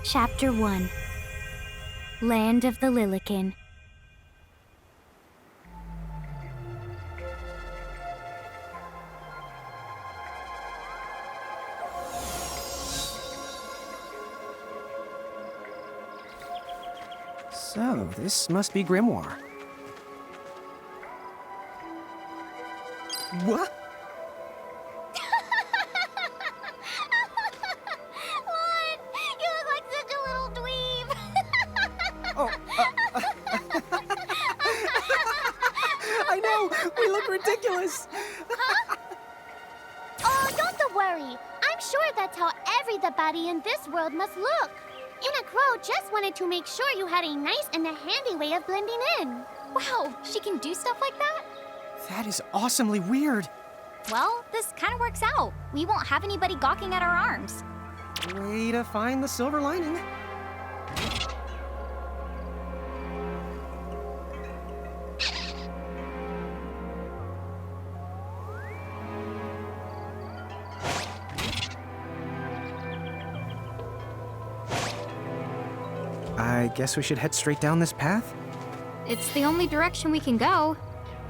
Chapter 1 Land of the Lilican. So, this must be Grimoire. What? What? You look like such a little dweeb. Oh, I know! We look ridiculous! Oh, don't worry. I'm sure that's how everybody in this world must look. Anna Crow just wanted to make sure you had a nice and a handy way of blending in. Wow, she can do stuff like that? That is awesomely weird. Well, this kind of works out. We won't have anybody gawking at our arms. Way to find the silver lining. I guess we should head straight down this path? It's the only direction we can go.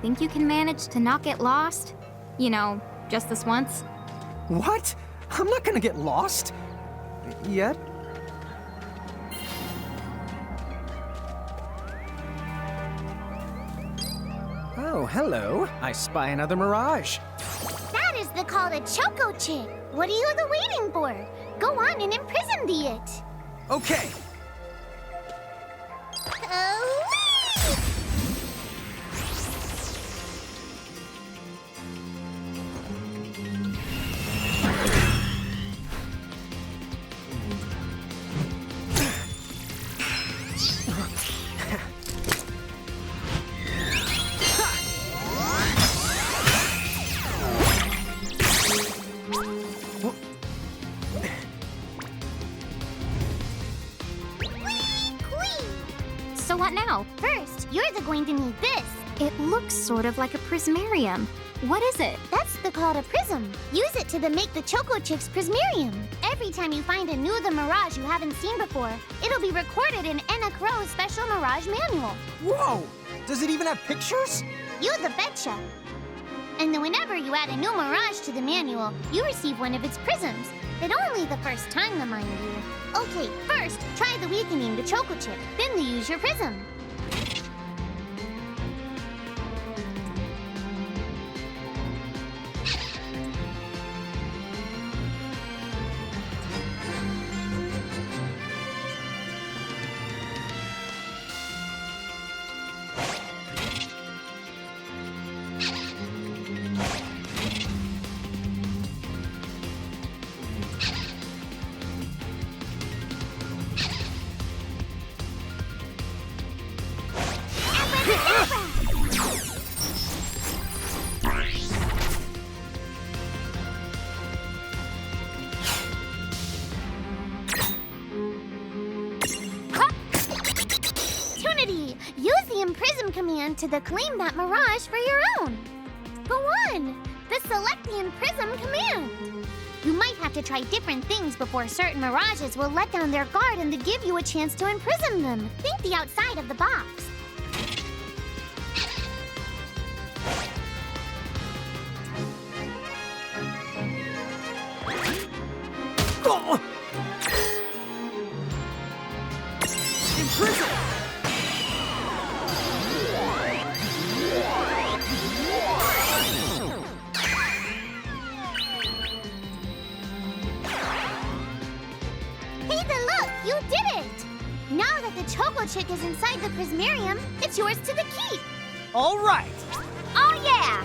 Think you can manage to not get lost? You know, just this once? What? I'm not gonna get lost. Yet? Oh, hello. I spy another mirage. That is the call to Choco Chick. What are you waiting for? Go on and imprison the it. Okay. So what now? First, you're going to need this. It looks sort of like a prismarium. What is it? That's the call to Prism. Use it to make the Choco Chick's Prismarium. Every time you find a new the Mirage you haven't seen before, it'll be recorded in Anna Crow's special Mirage manual. Whoa! Does it even have pictures? You the betcha. And then whenever you add a new Mirage to the manual, you receive one of its prisms. But only the first time, mind you. Okay, first, try the weakening the Choco Chick, then use your prism. Use the Imprism command to claim that Mirage for your own. Go on! The Select the Imprism command. You might have to try different things before certain Mirages will let down their guard and give you a chance to imprison them. Think the outside of the box. Oh! Imprison! You did it! Now that the Choco Chick is inside the Prismarium, it's yours to the keep. All right! Oh yeah!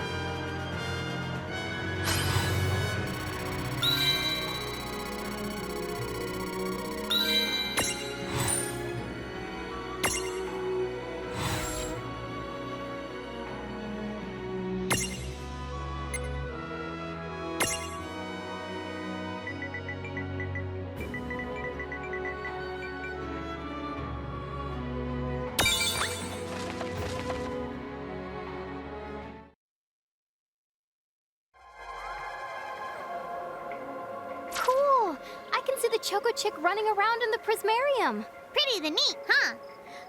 Choco Chick running around in the Prismarium. Pretty the neat, huh?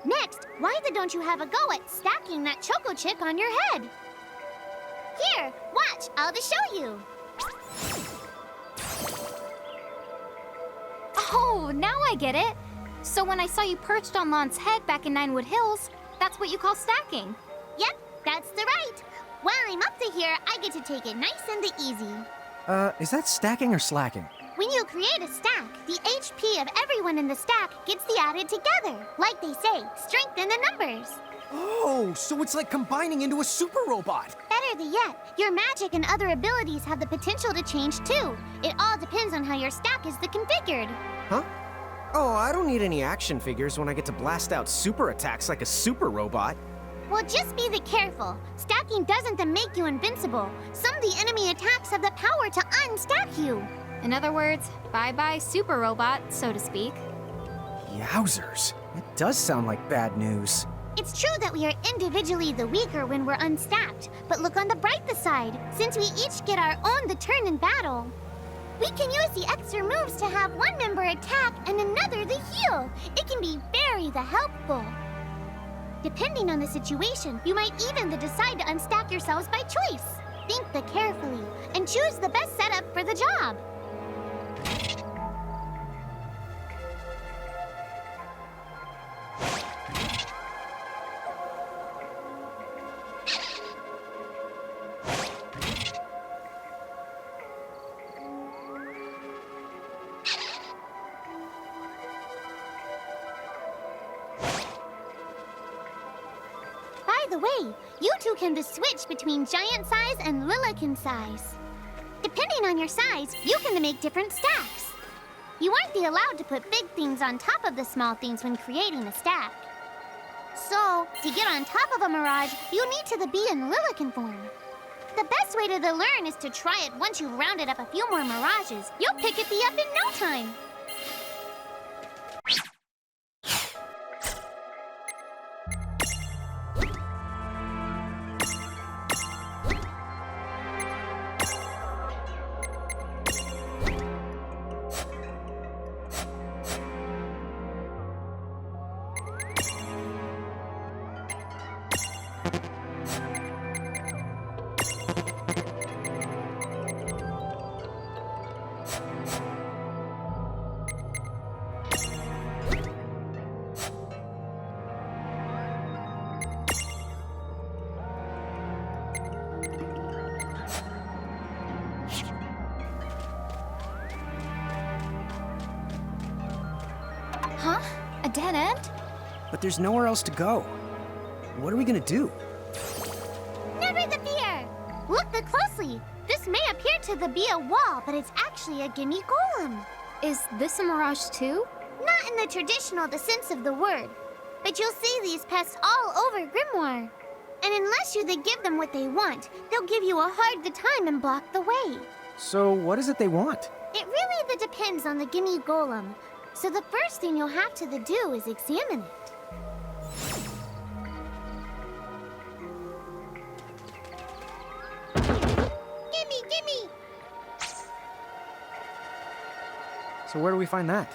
Next, why don't you have a go at stacking that Choco Chick on your head? Here, watch, I'll just show you. Oh, now I get it. So when I saw you perched on Lon's head back in Ninewood Hills, that's what you call stacking. Yep, that's the right. While I'm up to here, I get to take it nice and easy. Is that stacking or slacking? When you create a stack, the HP of everyone in the stack gets the added together. Like they say, strength in the numbers. Oh, so it's like combining into a super robot. Better yet, your magic and other abilities have the potential to change too. It all depends on how your stack is configured. Huh? Oh, I don't need any action figures when I get to blast out super attacks like a super robot. Well, just be careful. Stacking doesn't make you invincible. Some of the enemy attacks have the power to unstack you. In other words, bye-bye super robot, so to speak. Yowzers. It does sound like bad news. It's true that we are individually the weaker when we're unstacked, but look on the brighter side. Since we each get our own turn in battle, we can use the extra moves to have one member attack and another to heal. It can be very helpful. Depending on the situation, you might even decide to unstack yourselves by choice. Think carefully and choose the best setup for the job. By the way, you two can switch between giant size and Lilican size. Depending on your size, you can make different stacks. You aren't allowed to put big things on top of the small things when creating a stack. So, to get on top of a mirage, you need to be in Lilican form. The best way to learn is to try it once you've rounded up a few more mirages. You'll pick it up in no time. Huh? A dead end? But there's nowhere else to go. What are we gonna do? Never the fear! Look closely. This may appear to be a wall, but it's actually a gimme golem. Is this a mirage too? Not in the traditional sense of the word, but you'll see these pests all over Grimoire. And unless you give them what they want, they'll give you a hard time and block the way. So what is it they want? It really depends on the gimme golem. So the first thing you'll have to do is examine it. Gimme! So where do we find that?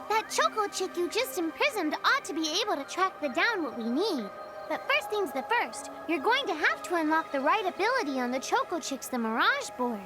That Choco Chick you just imprisoned ought to be able to track down what we need. But first things first, you're going to have to unlock the right ability on the Choco Chick's Mirage board.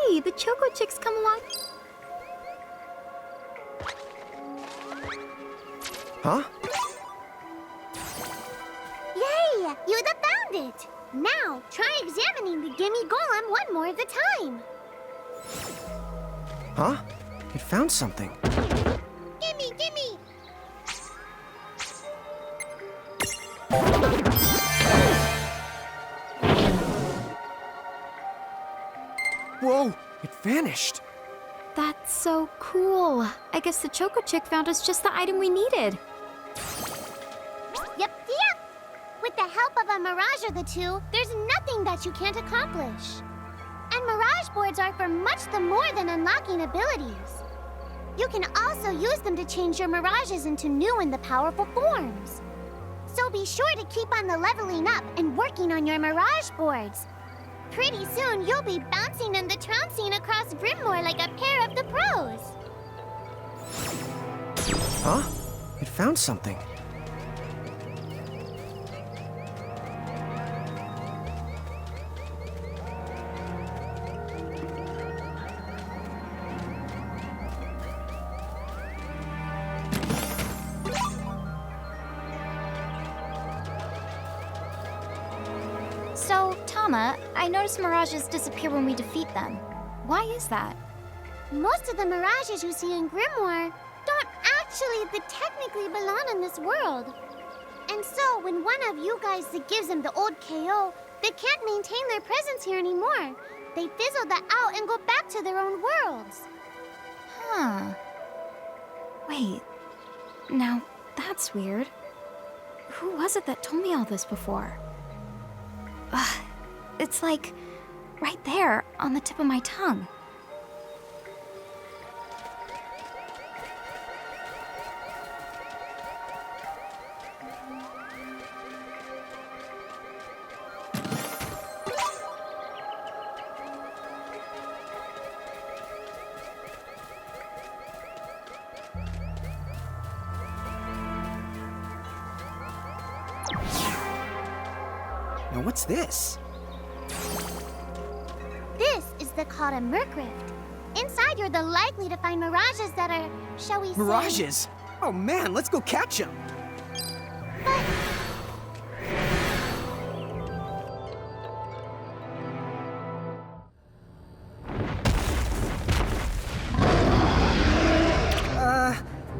Hey, the Choco Chick's come along. Huh? Yay! You found it! Now, try examining the Gimme Golem one more at a time. Huh? It found something. Gimme, gimme! Whoa! It vanished! That's so cool. I guess the Choco Chick found us just the item we needed. Yep. With the help of a Mirage or the two, there's nothing that you can't accomplish. And Mirage boards are for much the more than unlocking abilities. You can also use them to change your Mirages into new and the powerful forms. So be sure to keep on the leveling up and working on your Mirage boards. Pretty soon, you'll be bouncing and the trouncing across Brimmore like a pair of the pros. Huh? It found something. So, Tama, I noticed Mirages disappear when we defeat them. Why is that? Most of the Mirages you see in Grimoire don't actually technically belong in this world. And so, when one of you guys gives them the old KO, they can't maintain their presence here anymore. They fizzle that out and go back to their own worlds. Huh. Wait. Now, that's weird. Who was it that told me all this before? It's like right there on the tip of my tongue. Now what's this? This is called a Merc Rift. Inside, you're the likely to find Mirages that are, shall we say... Mirages? Oh man, let's go catch them!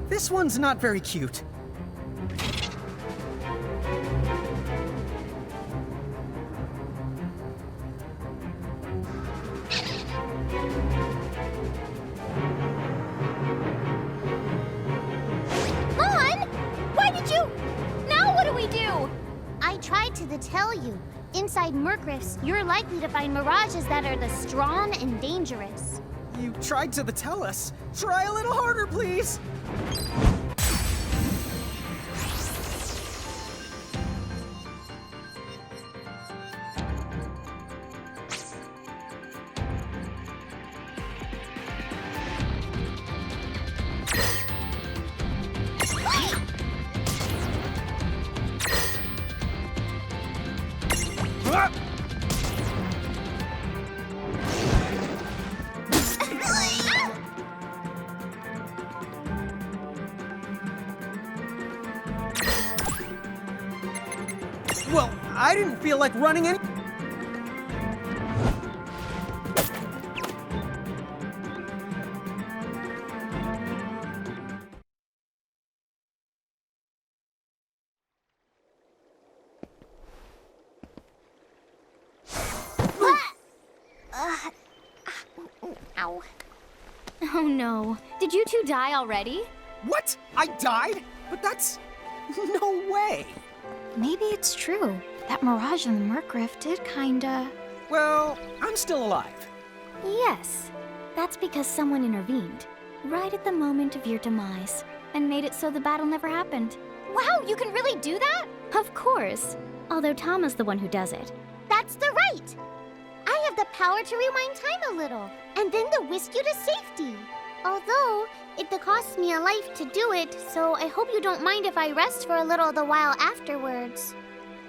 This one's not very cute. I tried to tell you. Inside Merc Rifts, you're likely to find Mirages that are the strong and dangerous. You tried to tell us. Try a little harder, please! Well, I didn't feel like running any... Ow. Oh no. Did you two die already? What? I died? But that's... no way! Maybe it's true. That Mirage in the Merc Rift did kinda... Well, I'm still alive. Yes. That's because someone intervened. Right at the moment of your demise. And made it so the battle never happened. Wow, you can really do that? Of course. Although Tama's the one who does it. That's the right! I have the power to rewind time a little, and then to whisk you to safety. Although, it costs me a life to do it, so I hope you don't mind if I rest for a little the while afterwards.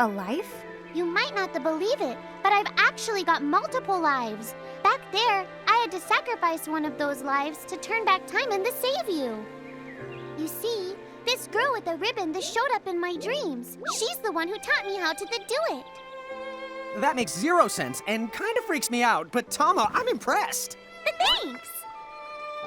A life? You might not believe it, but I've actually got multiple lives. Back there, I had to sacrifice one of those lives to turn back time and to save you. You see, this this girl with the ribbon that showed up in my dreams. She's the one who taught me how to do it. That makes 0 sense and kind of freaks me out, but Tama, I'm impressed. Thanks!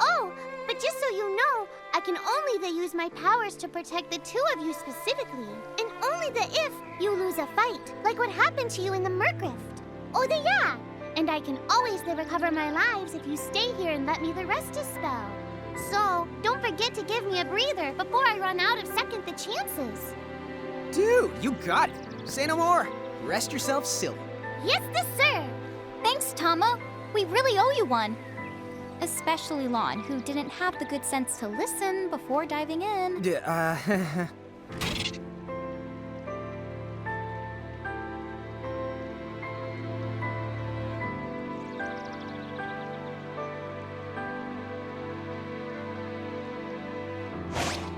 Oh, but just so you know, I can only use my powers to protect the two of you specifically. And only if you lose a fight, like what happened to you in the Mercrift. Oh, yeah! And I can always recover my lives if you stay here and let me the rest a spell. So, don't forget to give me a breather before I run out of second the chances. Dude, you got it. Say no more. Rest yourself silly. Yes, sir! Thanks, Tama. We really owe you one. Especially Lon, who didn't have the good sense to listen before diving in.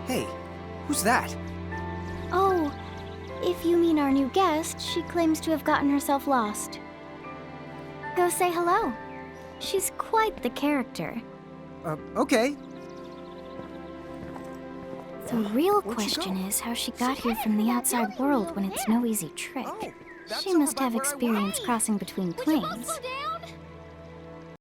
Hey, who's that? Oh, if you mean our new guest, she claims to have gotten herself lost. Go say hello. She's quite the character. Okay. The real Where'd she question go? is how she got here from the outside world when it's no easy trick. Oh, that's She all must about have where I experience was. crossing between Would you both planes. slow down?